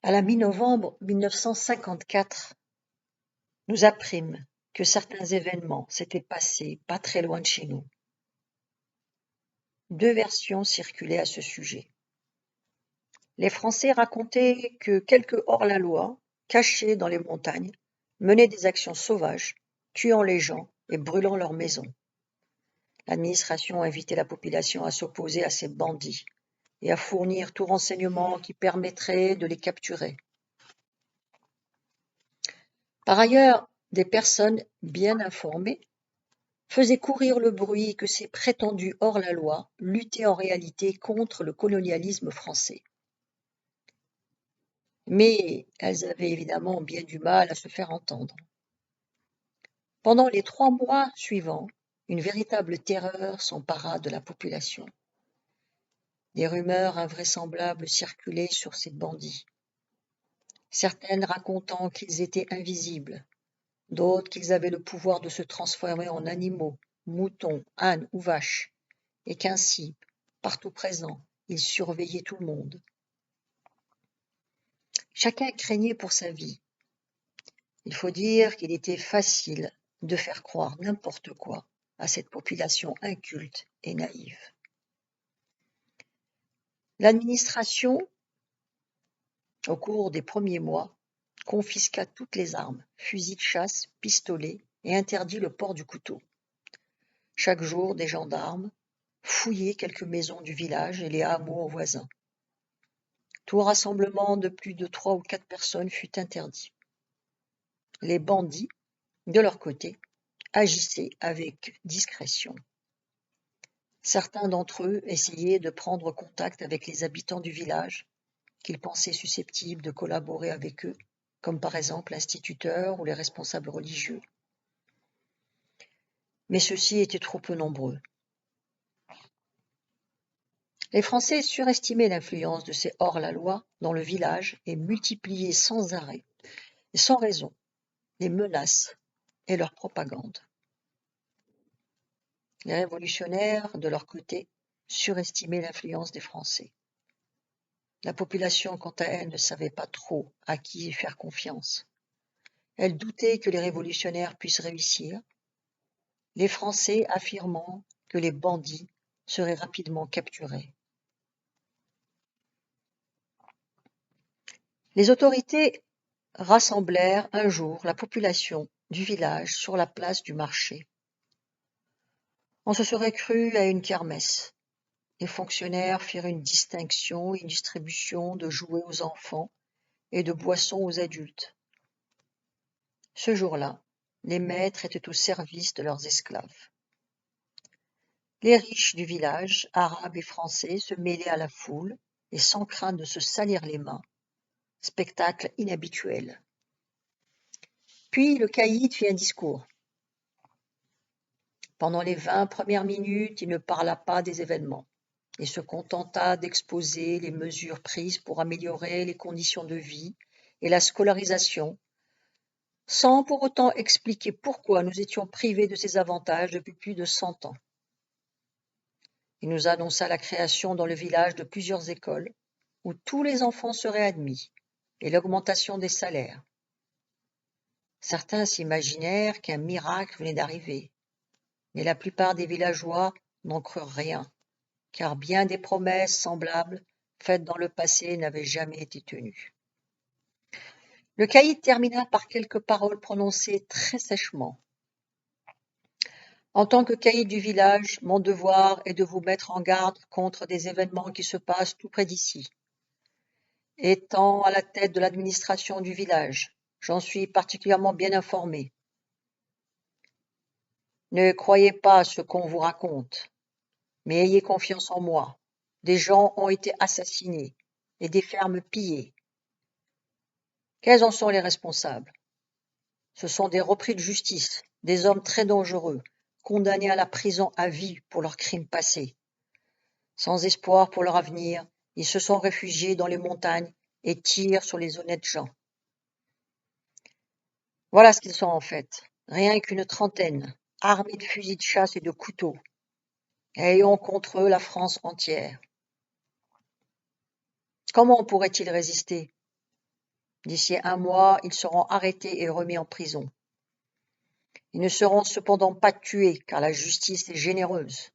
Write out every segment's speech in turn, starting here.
À la mi-novembre 1954, nous apprîmes que certains événements s'étaient passés pas très loin de chez nous. Deux versions circulaient à ce sujet. Les Français racontaient que quelques hors-la-loi, cachés dans les montagnes, menaient des actions sauvages, tuant les gens et brûlant leurs maisons. L'administration invitait la population à s'opposer à ces bandits et à fournir tout renseignement qui permettrait de les capturer. Par ailleurs, des personnes bien informées faisaient courir le bruit que ces prétendus hors-la-loi luttaient en réalité contre le colonialisme français. Mais elles avaient évidemment bien du mal à se faire entendre. Pendant les 3 mois suivants, une véritable terreur s'empara de la population. Des rumeurs invraisemblables circulaient sur ces bandits, certaines racontant qu'ils étaient invisibles, d'autres qu'ils avaient le pouvoir de se transformer en animaux, moutons, ânes ou vaches, et qu'ainsi, partout présents, ils surveillaient tout le monde. Chacun craignait pour sa vie. Il faut dire qu'il était facile de faire croire n'importe quoi à cette population inculte et naïve. L'administration, au cours des premiers mois, confisqua toutes les armes, fusils de chasse, pistolets, et interdit le port du couteau. Chaque jour, des gendarmes fouillaient quelques maisons du village et les hameaux voisins. Tout rassemblement de plus de 3 ou 4 personnes fut interdit. Les bandits, de leur côté, agissaient avec discrétion. Certains d'entre eux essayaient de prendre contact avec les habitants du village qu'ils pensaient susceptibles de collaborer avec eux, comme par exemple l'instituteur ou les responsables religieux. Mais ceux-ci étaient trop peu nombreux. Les Français surestimaient l'influence de ces hors-la-loi dans le village et multipliaient sans arrêt et sans raison les menaces et leur propagande. Les révolutionnaires, de leur côté, surestimaient l'influence des Français. La population, quant à elle, ne savait pas trop à qui faire confiance. Elle doutait que les révolutionnaires puissent réussir, les Français affirmant que les bandits seraient rapidement capturés. Les autorités rassemblèrent un jour la population du village sur la place du marché. On se serait cru à une kermesse. Les fonctionnaires firent une distinction et une distribution de jouets aux enfants et de boissons aux adultes. Ce jour-là, les maîtres étaient au service de leurs esclaves. Les riches du village, arabes et français, se mêlaient à la foule et sans crainte de se salir les mains. Spectacle inhabituel. Puis le caïd fit un discours. Pendant les 20 premières minutes, il ne parla pas des événements. Il se contenta d'exposer les mesures prises pour améliorer les conditions de vie et la scolarisation, sans pour autant expliquer pourquoi nous étions privés de ces avantages depuis plus de 100 ans. Il nous annonça la création dans le village de plusieurs écoles où tous les enfants seraient admis et l'augmentation des salaires. Certains s'imaginèrent qu'un miracle venait d'arriver, mais la plupart des villageois n'en crurent rien, car bien des promesses semblables faites dans le passé n'avaient jamais été tenues. Le caïd termina par quelques paroles prononcées très sèchement. En tant que caïd du village, mon devoir est de vous mettre en garde contre des événements qui se passent tout près d'ici. Étant à la tête de l'administration du village, j'en suis particulièrement bien informé. Ne croyez pas ce qu'on vous raconte, mais ayez confiance en moi. Des gens ont été assassinés et des fermes pillées. Quels en sont les responsables? Ce sont des repris de justice, des hommes très dangereux, condamnés à la prison à vie pour leurs crimes passés. Sans espoir pour leur avenir, ils se sont réfugiés dans les montagnes et tirent sur les honnêtes gens. Voilà ce qu'ils sont en fait, rien qu'une trentaine, armés de fusils de chasse et de couteaux, ayant contre eux la France entière. Comment pourraient-ils résister? D'ici 1 mois, ils seront arrêtés et remis en prison. Ils ne seront cependant pas tués, car la justice est généreuse.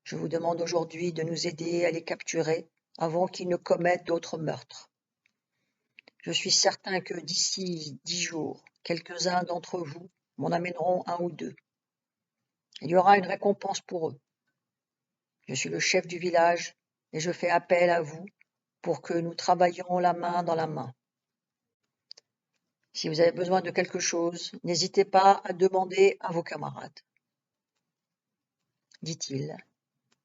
Je vous demande aujourd'hui de nous aider à les capturer avant qu'ils ne commettent d'autres meurtres. Je suis certain que d'ici 10 jours, quelques-uns d'entre vous m'en amèneront 1 ou 2. Il y aura une récompense pour eux. Je suis le chef du village et je fais appel à vous pour que nous travaillions la main dans la main. Si vous avez besoin de quelque chose, n'hésitez pas à demander à vos camarades, dit-il,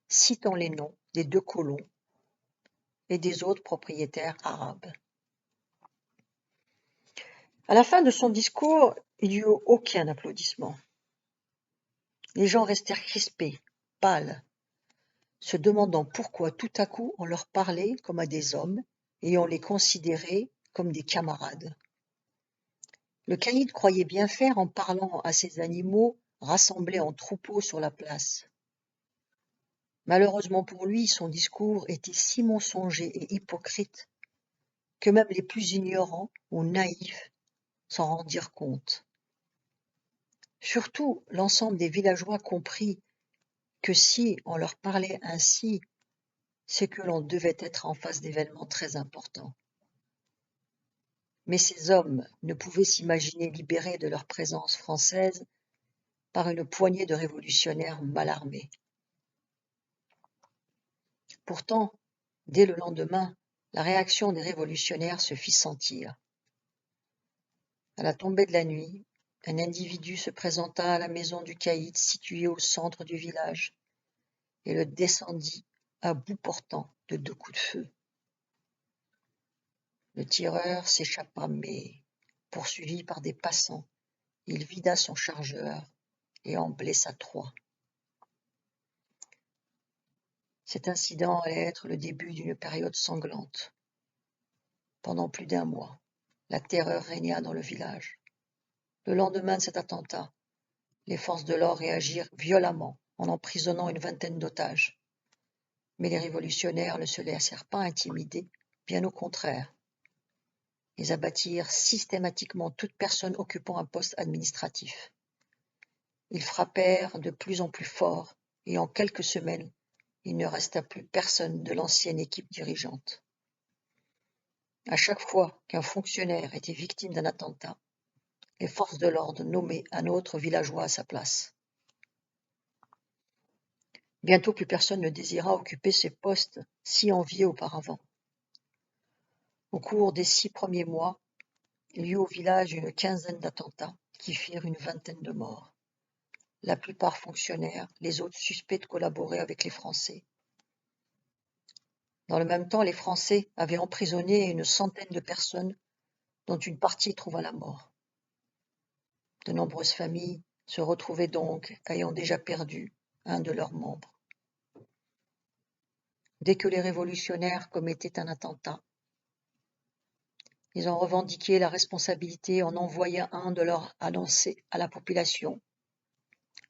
citant les noms des 2 colons et des autres propriétaires arabes. À la fin de son discours, il n'y eut aucun applaudissement. Les gens restèrent crispés, pâles, se demandant pourquoi tout à coup on leur parlait comme à des hommes et on les considérait comme des camarades. Le caïd croyait bien faire en parlant à ces animaux rassemblés en troupeaux sur la place. Malheureusement pour lui, son discours était si mensonger et hypocrite que même les plus ignorants ou naïfs s'en rendirent compte. Surtout, l'ensemble des villageois comprit que si on leur parlait ainsi, c'est que l'on devait être en face d'événements très importants. Mais ces hommes ne pouvaient s'imaginer libérés de leur présence française par une poignée de révolutionnaires mal armés. Pourtant, dès le lendemain, la réaction des révolutionnaires se fit sentir. À la tombée de la nuit, un individu se présenta à la maison du caïd située au centre du village et le descendit à bout portant de 2 coups de feu. Le tireur s'échappa, mais, poursuivi par des passants, il vida son chargeur et en blessa 3. Cet incident allait être le début d'une période sanglante. Pendant plus d'1 mois, la terreur régna dans le village. Le lendemain de cet attentat, les forces de l'ordre réagirent violemment en emprisonnant une vingtaine d'otages. Mais les révolutionnaires ne se laissèrent pas intimider, bien au contraire. Ils abattirent systématiquement toute personne occupant un poste administratif. Ils frappèrent de plus en plus fort et en quelques semaines, il ne resta plus personne de l'ancienne équipe dirigeante. À chaque fois qu'un fonctionnaire était victime d'un attentat, les forces de l'ordre nommaient un autre villageois à sa place. Bientôt plus personne ne désira occuper ces postes si enviés auparavant. Au cours des 6 premiers mois, il y eut au village une quinzaine d'attentats qui firent une vingtaine de morts. La plupart fonctionnaires, les autres suspects de collaborer avec les Français. Dans le même temps, les Français avaient emprisonné une centaine de personnes, dont une partie trouva la mort. De nombreuses familles se retrouvaient donc ayant déjà perdu un de leurs membres. Dès que les révolutionnaires commettaient un attentat, ils en revendiquaient la responsabilité en envoyant un de leurs annoncer à la population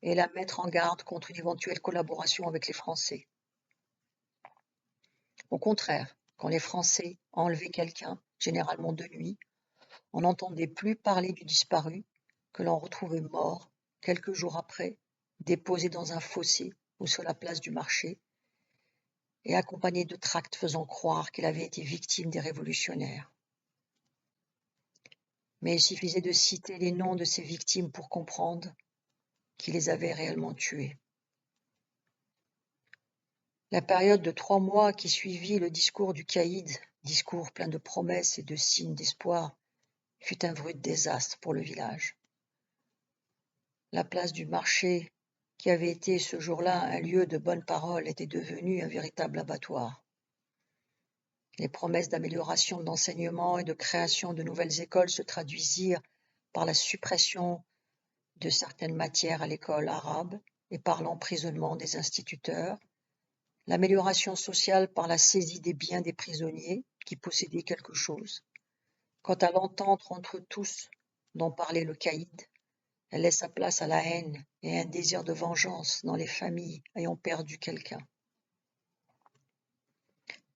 et la mettre en garde contre une éventuelle collaboration avec les Français. Au contraire, quand les Français enlevaient quelqu'un, généralement de nuit, on n'entendait plus parler du disparu, que l'on retrouvait mort quelques jours après, déposé dans un fossé ou sur la place du marché, et accompagné de tracts faisant croire qu'il avait été victime des révolutionnaires. Mais il suffisait de citer les noms de ces victimes pour comprendre qui les avait réellement tués. La période de 3 mois qui suivit le discours du caïd, discours plein de promesses et de signes d'espoir, fut un vrai désastre pour le village. La place du marché, qui avait été ce jour-là un lieu de bonne parole, était devenue un véritable abattoir. Les promesses d'amélioration de l'enseignement et de création de nouvelles écoles se traduisirent par la suppression de certaines matières à l'école arabe et par l'emprisonnement des instituteurs, l'amélioration sociale par la saisie des biens des prisonniers qui possédaient quelque chose. Quant à l'entente entre tous dont parlait le caïd, elle laissa place à la haine et à un désir de vengeance dans les familles ayant perdu quelqu'un.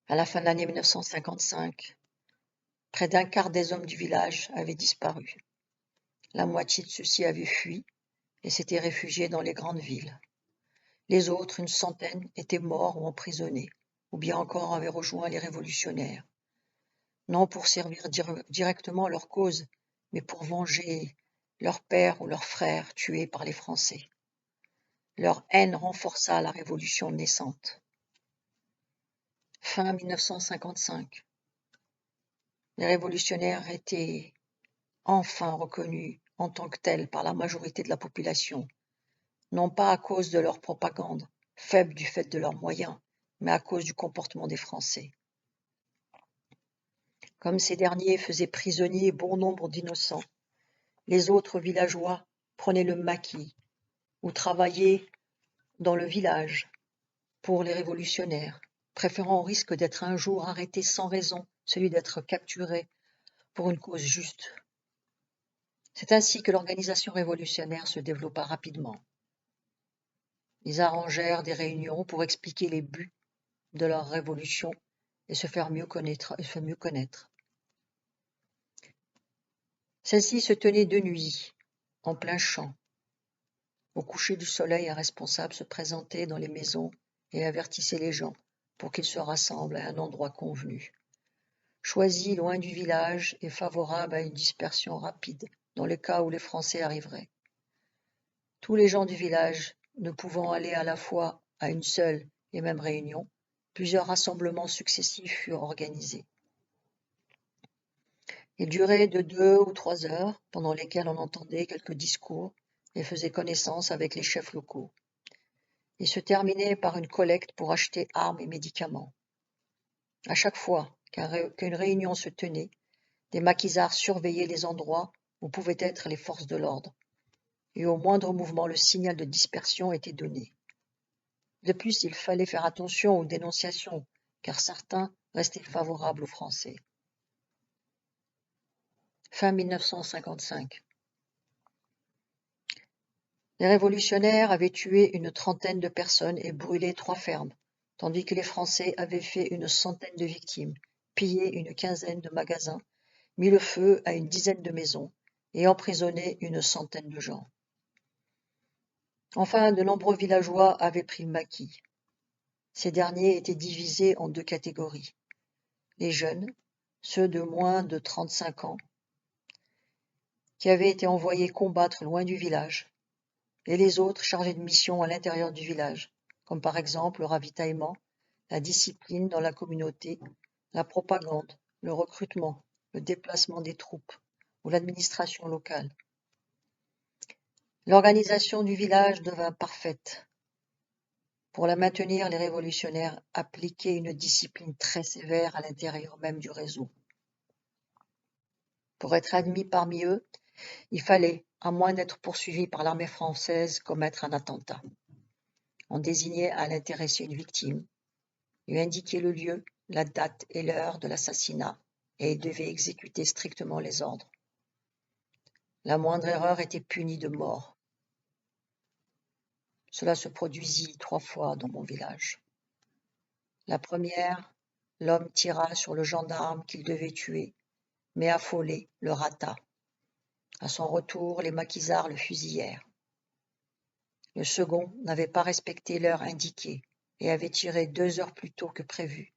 À la fin de l'année 1955, Près d'un quart des hommes du village avaient disparu. La moitié de ceux-ci avaient fui et s'étaient réfugiés dans les grandes villes. Les autres, une centaine, étaient morts ou emprisonnés, ou bien encore avaient rejoint les révolutionnaires, non pour servir directement leur cause, mais pour venger leur père ou leurs frères tués par les Français. Leur haine renforça la révolution naissante. Fin 1955. Les révolutionnaires étaient enfin reconnus en tant que tels par la majorité de la population, non pas à cause de leur propagande, faible du fait de leurs moyens, mais à cause du comportement des Français. Comme ces derniers faisaient prisonnier bon nombre d'innocents, les autres villageois prenaient le maquis ou travaillaient dans le village pour les révolutionnaires, préférant au risque d'être un jour arrêtés sans raison, celui d'être capturés pour une cause juste. C'est ainsi que l'organisation révolutionnaire se développa rapidement. Ils arrangèrent des réunions pour expliquer les buts de leur révolution et se faire mieux connaître. Celle-ci se tenait de nuit, en plein champ. Au coucher du soleil, un responsable se présentait dans les maisons et avertissait les gens pour qu'ils se rassemblent à un endroit convenu, choisi loin du village et favorable à une dispersion rapide dans le cas où les Français arriveraient. Tous les gens du village, ne pouvant aller à la fois à une seule et même réunion, plusieurs rassemblements successifs furent organisés. Ils duraient de 2 ou 3 heures, pendant lesquelles on entendait quelques discours et faisait connaissance avec les chefs locaux. Ils se terminaient par une collecte pour acheter armes et médicaments. À chaque fois qu'une réunion se tenait, des maquisards surveillaient les endroits où pouvaient être les forces de l'ordre, et au moindre mouvement, le signal de dispersion était donné. De plus, il fallait faire attention aux dénonciations, car certains restaient favorables aux Français. Fin 1955. Les révolutionnaires avaient tué une trentaine de personnes et brûlé 3 fermes, tandis que les Français avaient fait une centaine de victimes, pillé une quinzaine de magasins, mis le feu à une dizaine de maisons et emprisonné une centaine de gens. Enfin, de nombreux villageois avaient pris le maquis. Ces derniers étaient divisés en 2 catégories. Les jeunes, ceux de moins de 35 ans, qui avaient été envoyés combattre loin du village, et les autres chargés de missions à l'intérieur du village, comme par exemple le ravitaillement, la discipline dans la communauté, la propagande, le recrutement, le déplacement des troupes ou l'administration locale. L'organisation du village devint parfaite. Pour la maintenir, les révolutionnaires appliquaient une discipline très sévère à l'intérieur même du réseau. Pour être admis parmi eux, il fallait, à moins d'être poursuivi par l'armée française, commettre un attentat. On désignait à l'intéressé une victime, lui indiquait le lieu, la date et l'heure de l'assassinat, et il devait exécuter strictement les ordres. La moindre erreur était punie de mort. Cela se produisit 3 fois dans mon village. La première, l'homme tira sur le gendarme qu'il devait tuer, mais affolé, le rata. À son retour, les maquisards le fusillèrent. Le second n'avait pas respecté l'heure indiquée et avait tiré 2 heures plus tôt que prévu,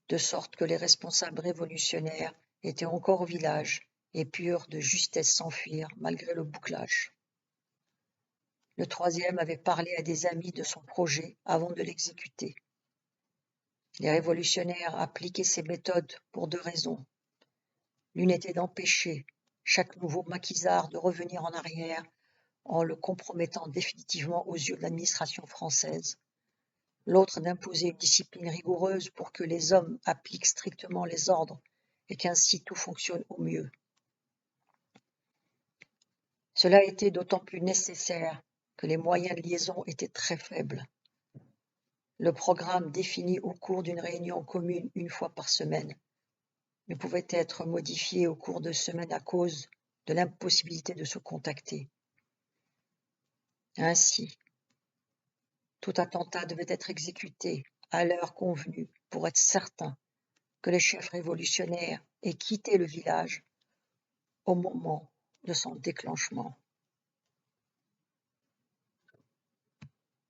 de sorte que les responsables révolutionnaires étaient encore au village et purent de justesse s'enfuir malgré le bouclage. Le troisième avait parlé à des amis de son projet avant de l'exécuter. Les révolutionnaires appliquaient ces méthodes pour 2 raisons. L'une était d'empêcher chaque nouveau maquisard de revenir en arrière en le compromettant définitivement aux yeux de l'administration française. L'autre d'imposer une discipline rigoureuse pour que les hommes appliquent strictement les ordres et qu'ainsi tout fonctionne au mieux. Cela était d'autant plus nécessaire que les moyens de liaison étaient très faibles. Le programme défini au cours d'une réunion commune 1 fois par semaine ne pouvait être modifié au cours de semaines à cause de l'impossibilité de se contacter. Ainsi, tout attentat devait être exécuté à l'heure convenue pour être certain que les chefs révolutionnaires et quitté le village au moment de son déclenchement.